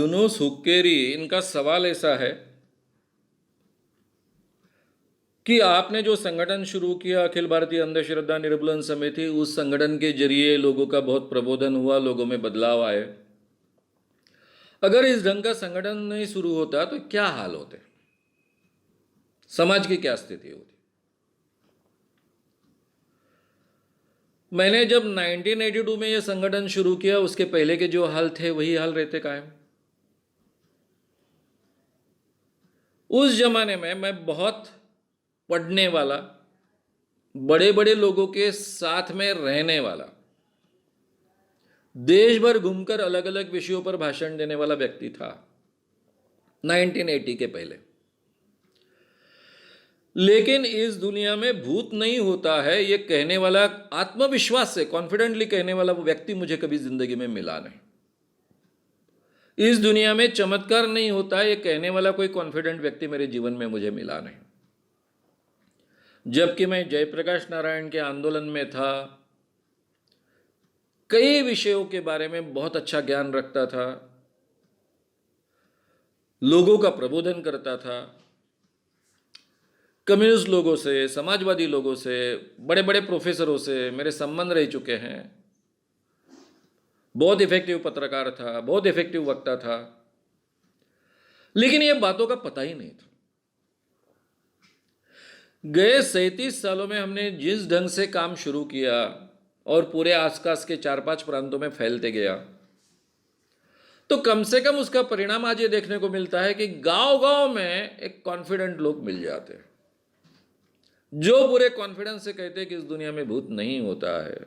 यूनुस हुक्केरी, इनका सवाल ऐसा है कि आपने जो संगठन शुरू किया अखिल भारतीय अंधश्रद्धा निर्मूलन समिति, उस संगठन के जरिए लोगों का बहुत प्रबोधन हुआ, लोगों में बदलाव आए। अगर इस ढंग का संगठन नहीं शुरू होता तो क्या हाल होते, समाज की क्या स्थिति होती? मैंने जब 1982 में यह संगठन शुरू किया, उसके पहले के जो हाल थे वही हाल रहते कायम। उस जमाने में मैं बहुत पढ़ने वाला, बड़े बड़े लोगों के साथ में रहने वाला, देश भर घूमकर अलग अलग विषयों पर भाषण देने वाला व्यक्ति था 1980 के पहले। लेकिन इस दुनिया में भूत नहीं होता है ये कहने वाला, आत्मविश्वास से कॉन्फिडेंटली कहने वाला वो व्यक्ति मुझे कभी जिंदगी में मिला नहीं। इस दुनिया में चमत्कार नहीं होता ये कहने वाला कोई कॉन्फिडेंट व्यक्ति मेरे जीवन में मुझे मिला नहीं। जबकि मैं जयप्रकाश नारायण के आंदोलन में था, कई विषयों के बारे में बहुत अच्छा ज्ञान रखता था, लोगों का प्रबोधन करता था, कम्युनिस्ट लोगों से, समाजवादी लोगों से, बड़े बड़े प्रोफेसरों से मेरे संबंध रह चुके हैं। बहुत इफेक्टिव पत्रकार था, बहुत इफेक्टिव वक्ता था, लेकिन ये बातों का पता ही नहीं था। गए 37 सालों में हमने जिस ढंग से काम शुरू किया और पूरे आसपास के 4-5 प्रांतों में फैलते गया, तो कम से कम उसका परिणाम आज ये देखने को मिलता है कि गांव-गांव में एक कॉन्फिडेंट लोग मिल जाते हैं, जो पूरे कॉन्फिडेंस से कहते हैं कि इस दुनिया में भूत नहीं होता है,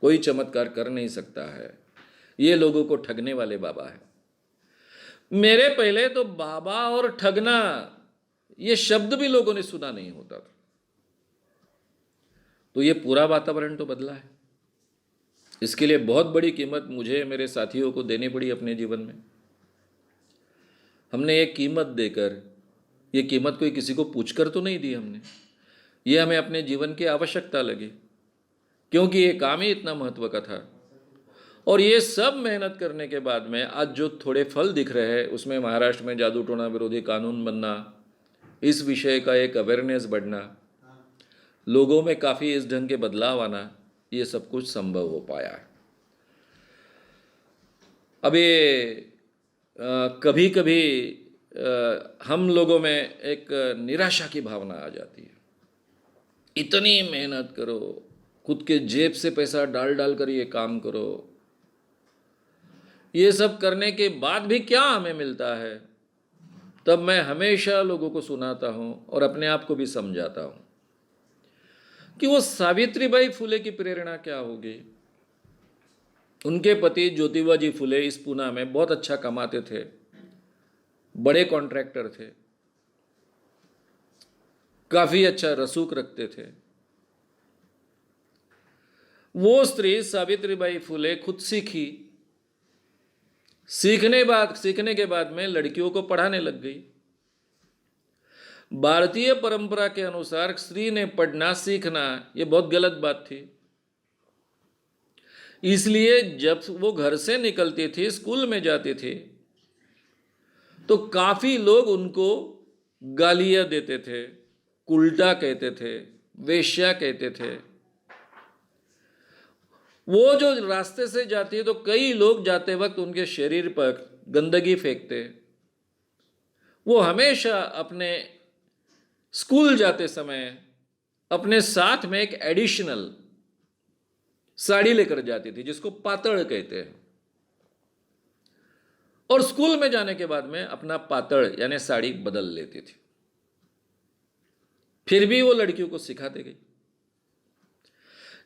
कोई चमत्कार कर नहीं सकता है, ये लोगों को ठगने वाले बाबा है। मेरे पहले तो बाबा और ठगना ये शब्द भी लोगों ने सुना नहीं होता था। तो ये पूरा वातावरण तो बदला है। इसके लिए बहुत बड़ी कीमत मुझे, मेरे साथियों को देनी पड़ी अपने जीवन में। हमने एक कीमत देकर, ये कीमत कोई किसी को पूछकर तो नहीं दी हमने, ये हमें अपने जीवन की आवश्यकता लगी, क्योंकि ये काम ही इतना महत्व का था। और ये सब मेहनत करने के बाद में आज जो थोड़े फल दिख रहे हैं, उसमें महाराष्ट्र में जादू टोना विरोधी कानून बनना, इस विषय का एक अवेयरनेस बढ़ना, लोगों में काफ़ी इस ढंग के बदलाव आना, ये सब कुछ संभव हो पाया है। अब ये कभी कभी हम लोगों में एक निराशा की भावना आ जाती है। इतनी मेहनत करो, खुद के जेब से पैसा डाल डाल कर ये काम करो, ये सब करने के बाद भी क्या हमें मिलता है? तब मैं हमेशा लोगों को सुनाता हूँ और अपने आप को भी समझाता हूँ कि वो सावित्रीबाई फुले की प्रेरणा क्या होगी। उनके पति ज्योतिबा जी फुले इस पूना में बहुत अच्छा कमाते थे, बड़े कॉन्ट्रैक्टर थे, काफी अच्छा रसूख रखते थे। वो स्त्री सावित्रीबाई फुले खुद सीखी, सीखने के बाद में लड़कियों को पढ़ाने लग गई। भारतीय परंपरा के अनुसार स्त्री ने पढ़ना सीखना ये बहुत गलत बात थी। इसलिए जब वो घर से निकलती थी, स्कूल में जाती थी, तो काफी लोग उनको गालियां देते थे, उल्टा कहते थे, वेश्या कहते थे। वो जो रास्ते से जाती है तो कई लोग जाते वक्त उनके शरीर पर गंदगी फेंकते। वो हमेशा अपने स्कूल जाते समय अपने साथ में एक एडिशनल साड़ी लेकर जाती थी, जिसको पातड़ कहते हैं, और स्कूल में जाने के बाद में अपना पातड़ यानी साड़ी बदल लेती थी। फिर भी वो लड़कियों को सिखाते गई।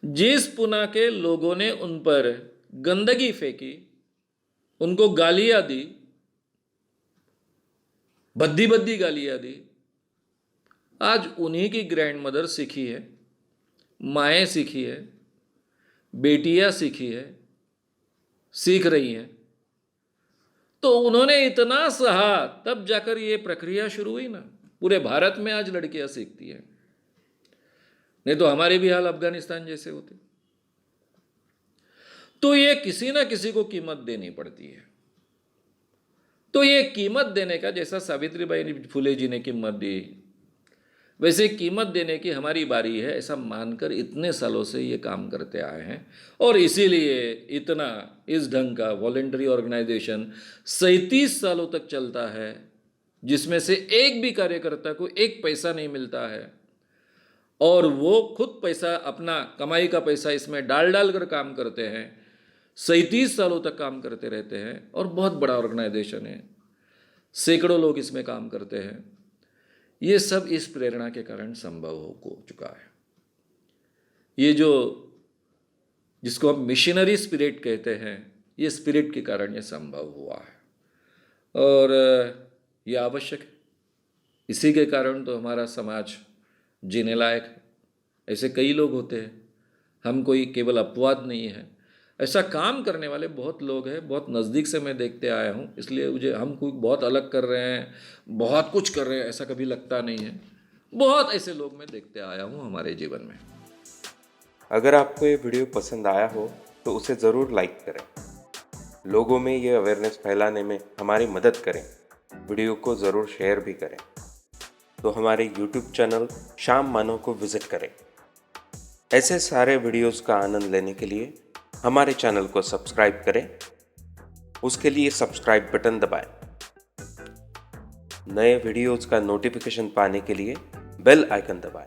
जिस पुना के लोगों ने उन पर गंदगी फेंकी, उनको गालियां दी, भद्दी भद्दी गालियां दी, आज उन्हीं की ग्रैंड मदर सीखी है, माएँ सीखी है, बेटियां सीखी है, सीख रही हैं। तो उन्होंने इतना सहा, तब जाकर ये प्रक्रिया शुरू हुई ना। पूरे भारत में आज लड़कियां सीखती हैं, नहीं तो हमारे भी हाल अफगानिस्तान जैसे होते। तो ये किसी ना किसी को कीमत देनी पड़ती है। तो ये कीमत देने का, जैसा सावित्रीबाई फुले जी ने कीमत दी, वैसे कीमत देने की हमारी बारी है, ऐसा मानकर इतने सालों से ये काम करते आए हैं। और इसीलिए इतना इस ढंग का वॉलेंटरी ऑर्गेनाइजेशन 37 सालों तक चलता है, जिसमें से एक भी कार्यकर्ता को एक पैसा नहीं मिलता है, और वो खुद पैसा, अपना कमाई का पैसा इसमें डाल डाल कर काम करते हैं। 37 सालों तक काम करते रहते हैं, और बहुत बड़ा ऑर्गेनाइजेशन है, सैकड़ों लोग इसमें काम करते हैं। ये सब इस प्रेरणा के कारण संभव हो चुका है। ये जो, जिसको हम मिशनरी स्पिरिट कहते हैं, ये स्पिरिट के कारण ये संभव हुआ है, और ये आवश्यक है। इसी के कारण तो हमारा समाज जीने लायक है। ऐसे कई लोग होते हैं, हम कोई केवल अपवाद नहीं है। ऐसा काम करने वाले बहुत लोग हैं, बहुत नज़दीक से मैं देखते आया हूँ। इसलिए मुझे हम कोई बहुत अलग कर रहे हैं, बहुत कुछ कर रहे हैं, ऐसा कभी लगता नहीं है। बहुत ऐसे लोग मैं देखते आया हूँ हमारे जीवन में। अगर आपको ये वीडियो पसंद आया हो तो उसे ज़रूर लाइक करें, लोगों में ये अवेयरनेस फैलाने में हमारी मदद करें। वीडियो को ज़रूर शेयर भी करें। तो हमारे YouTube चैनल श्याम मानव को विज़िट करें। ऐसे सारे वीडियोस का आनंद लेने के लिए हमारे चैनल को सब्सक्राइब करें। उसके लिए सब्सक्राइब बटन दबाएं। नए वीडियोस का नोटिफिकेशन पाने के लिए बेल आइकन दबाएं।